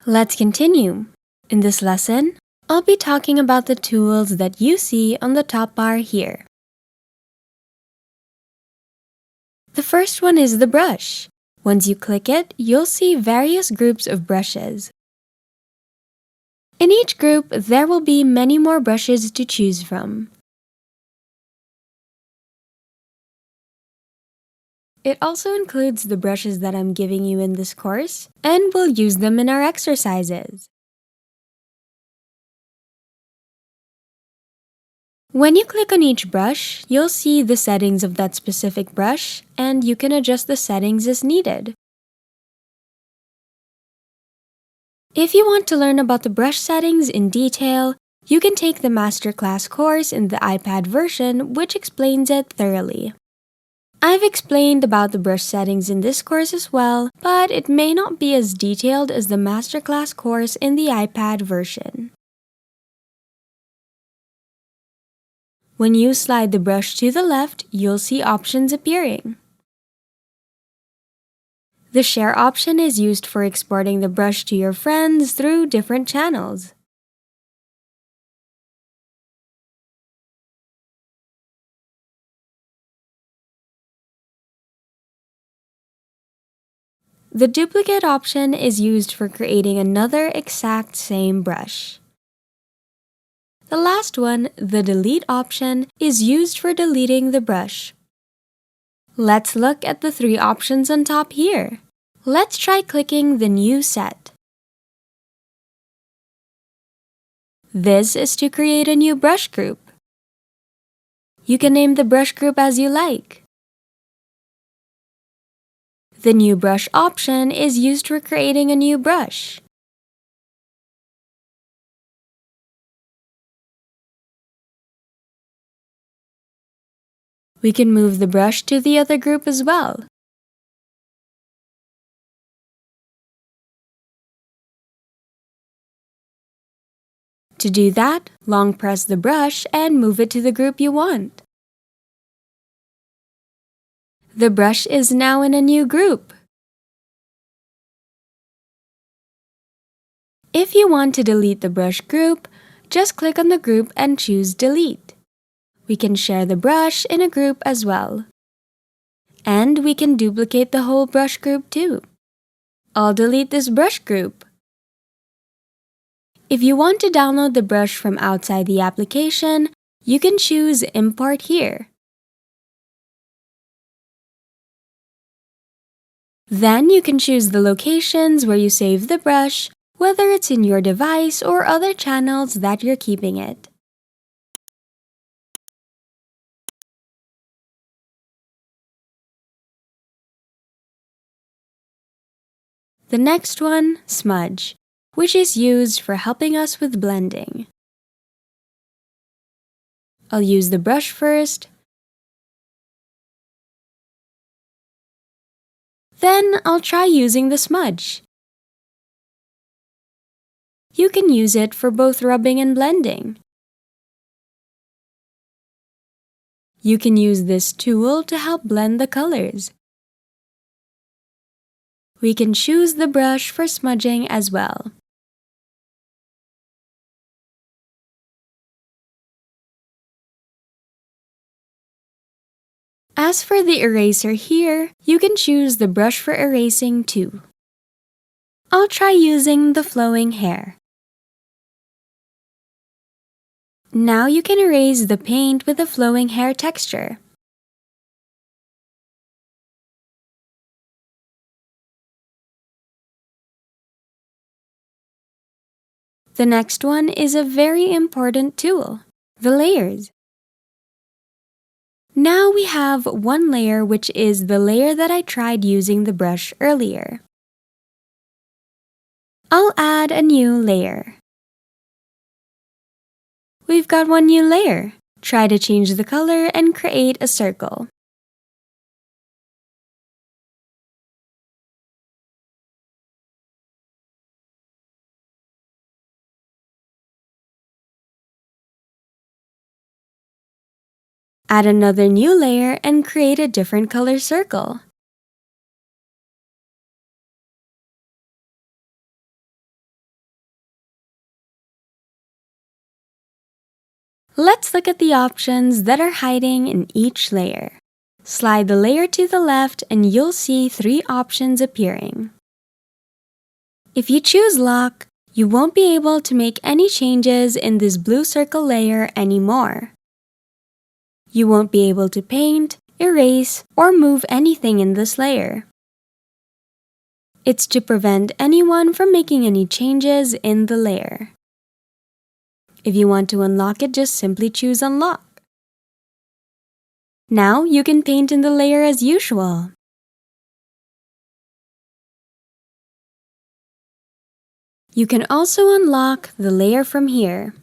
Let's continue. In this lesson, I'll be talking about the tools that you see on the top bar here. The first one is the brush. Once you click it, you'll see various groups of brushes. In each group, there will be many more brushes to choose from. It also includes the brushes that I'm giving you in this course, and we'll use them in our exercises. When you click on each brush, you'll see the settings of that specific brush, and you can adjust the settings as needed. If you want to learn about the brush settings in detail, you can take the Masterclass course in the iPad version, which explains it thoroughly. I've explained about the brush settings in this course as well, but it may not be as detailed as the Masterclass course in the iPad version. When you slide the brush to the left, you'll see options appearing. The share option is used for exporting the brush to your friends through different channels. The duplicate option is used for creating another exact same brush. The last one, the delete option, is used for deleting the brush. Let's look at the three options on top here. Let's try clicking the new set. This is to create a new brush group. You can name the brush group as you like. The new brush option is used for creating a new brush. We can move the brush to the other group as well. To do that, long press the brush and move it to the group you want. The brush is now in a new group. If you want to delete the brush group, just click on the group and choose Delete. We can share the brush in a group as well. And we can duplicate the whole brush group too. I'll delete this brush group. If you want to download the brush from outside the application, you can choose Import here. Then you can choose the locations where you save the brush, whether it's in your device or other channels that you're keeping it. The next one, Smudge, which is used for helping us with blending. I'll use the brush first. Then I'll try using the smudge. You can use it for both rubbing and blending. You can use this tool to help blend the colors. We can choose the brush for smudging as well. As for the eraser here, you can choose the brush for erasing too. I'll try using the flowing hair. Now you can erase the paint with the flowing hair texture. The next one is a very important tool, the layers. Now we have one layer, which is the layer that I tried using the brush earlier. I'll add a new layer. We've got one new layer. Try to change the color and create a circle. Add another new layer and create a different color circle. Let's look at the options that are hiding in each layer. Slide the layer to the left and you'll see 3 options appearing. If you choose Lock, you won't be able to make any changes in this blue circle layer anymore. You won't be able to paint, erase, or move anything in this layer. It's to prevent anyone from making any changes in the layer. If you want to unlock it, just simply choose Unlock. Now you can paint in the layer as usual. You can also unlock the layer from here.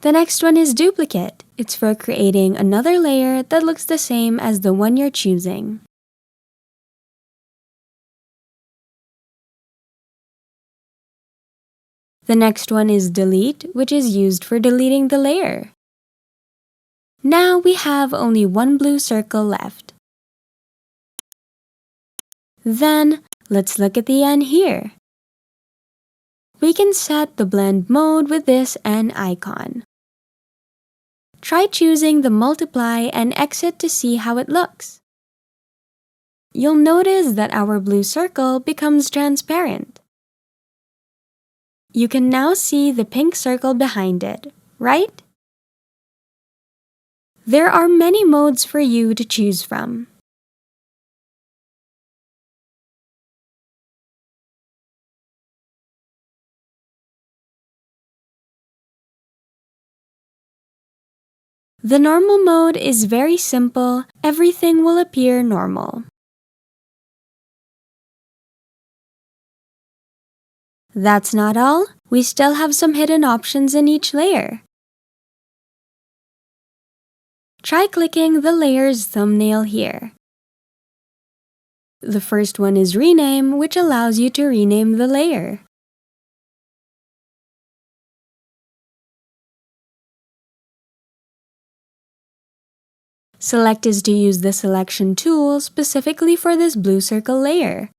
The next one is Duplicate. It's for creating another layer that looks the same as the one you're choosing. The next one is Delete, which is used for deleting the layer. Now we have only one blue circle left. Then, let's look at the N here. We can set the blend mode with this N icon. Try choosing the multiply and exit to see how it looks. You'll notice that our blue circle becomes transparent. You can now see the pink circle behind it, right? There are many modes for you to choose from. The normal mode is very simple. Everything will appear normal. That's not all. We still have some hidden options in each layer. Try clicking the layer's thumbnail here. The first one is Rename, which allows you to rename the layer. Select is to use the selection tool specifically for this blue circle layer.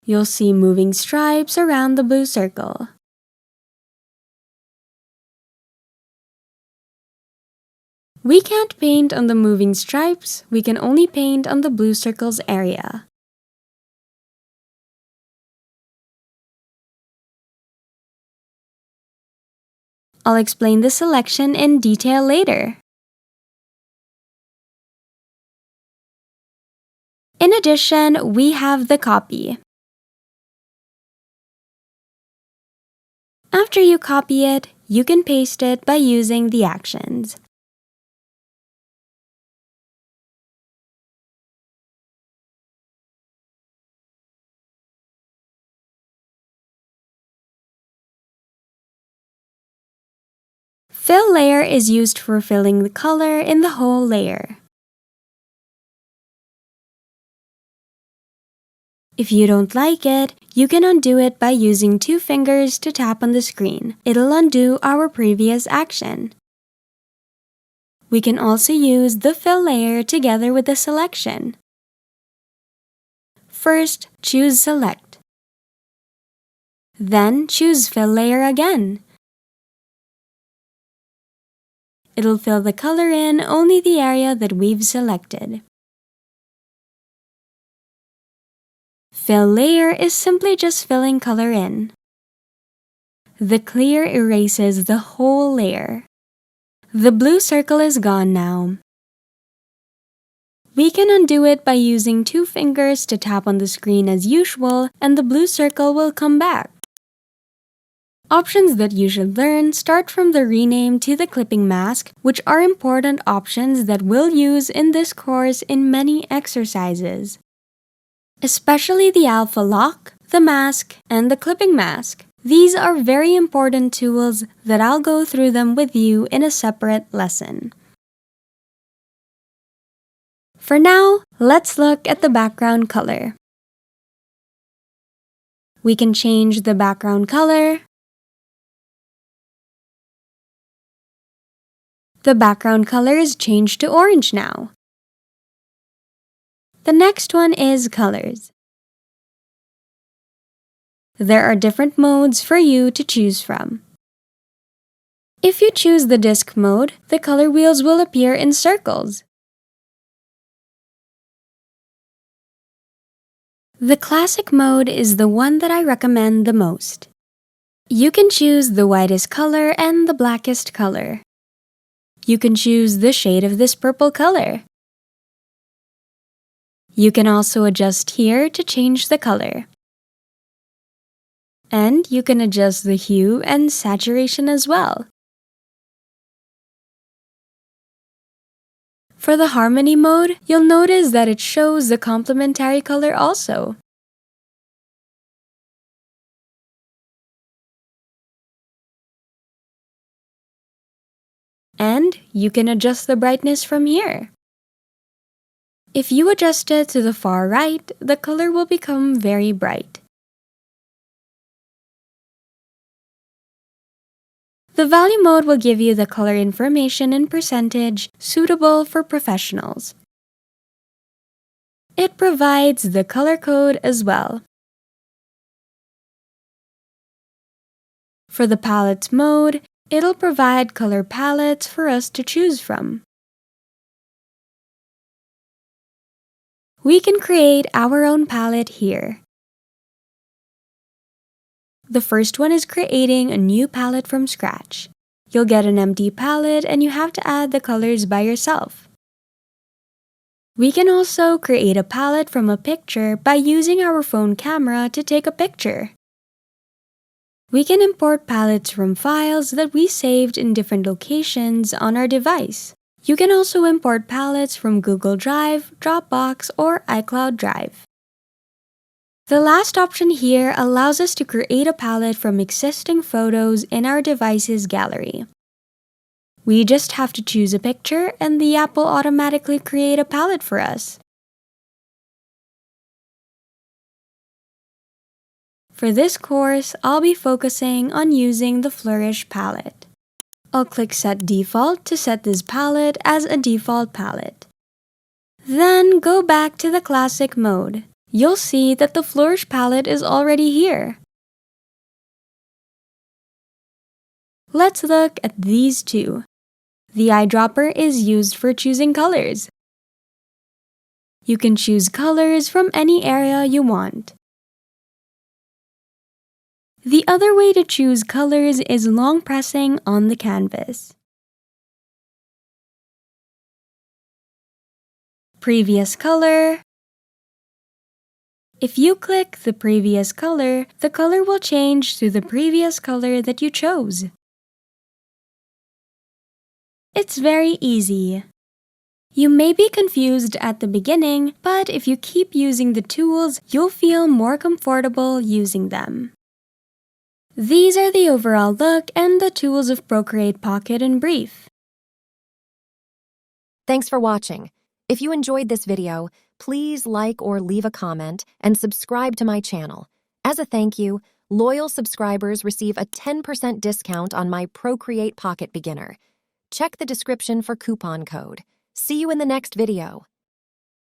You'll see moving stripes around the blue circle. We can't paint on the moving stripes, we can only paint on the blue circle's area. I'll explain the selection in detail later. In addition, we have the copy. After you copy it, you can paste it by using the actions. Fill layer is used for filling the color in the whole layer. If you don't like it, you can undo it by using 2 fingers to tap on the screen. It'll undo our previous action. We can also use the fill layer together with the selection. First, choose Select. Then choose Fill layer again. It'll fill the color in only the area that we've selected. Fill layer is simply just filling color in. The clear erases the whole layer. The blue circle is gone now. We can undo it by using 2 fingers to tap on the screen as usual, and the blue circle will come back. Options that you should learn start from the rename to the clipping mask, which are important options that we'll use in this course in many exercises. Especially the alpha lock, the mask, and the clipping mask. These are very important tools that I'll go through them with you in a separate lesson. For now, let's look at the background color. We can change the background color. The background color is changed to orange now. The next one is colors. There are different modes for you to choose from. If you choose the disc mode, the color wheels will appear in circles. The classic mode is the one that I recommend the most. You can choose the whitest color and the blackest color. You can choose the shade of this purple color. You can also adjust here to change the color. And you can adjust the hue and saturation as well. For the harmony mode, you'll notice that it shows the complementary color also. And you can adjust the brightness from here. If you adjust it to the far right, the color will become very bright. The value mode will give you the color information in percentage suitable for professionals. It provides the color code as well. For the palettes mode, it'll provide color palettes for us to choose from. We can create our own palette here. The first one is creating a new palette from scratch. You'll get an empty palette and you have to add the colors by yourself. We can also create a palette from a picture by using our phone camera to take a picture. We can import palettes from files that we saved in different locations on our device. You can also import palettes from Google Drive, Dropbox, or iCloud Drive. The last option here allows us to create a palette from existing photos in our device's gallery. We just have to choose a picture and the app will automatically create a palette for us. For this course, I'll be focusing on using the Flourish palette. I'll click Set Default to set this palette as a default palette. Then go back to the classic mode. You'll see that the Flourish palette is already here. Let's look at these two. The eyedropper is used for choosing colors. You can choose colors from any area you want. The other way to choose colors is long pressing on the canvas. Previous color. If you click the previous color, the color will change to the previous color that you chose. It's very easy. You may be confused at the beginning, but if you keep using the tools, you'll feel more comfortable using them. These are the overall look and the tools of Procreate Pocket in brief. Thanks for watching. If you enjoyed this video, please like or leave a comment and subscribe to my channel. As a thank you, loyal subscribers receive a 10% discount on my Procreate Pocket Beginner. Check the description for coupon code. See you in the next video.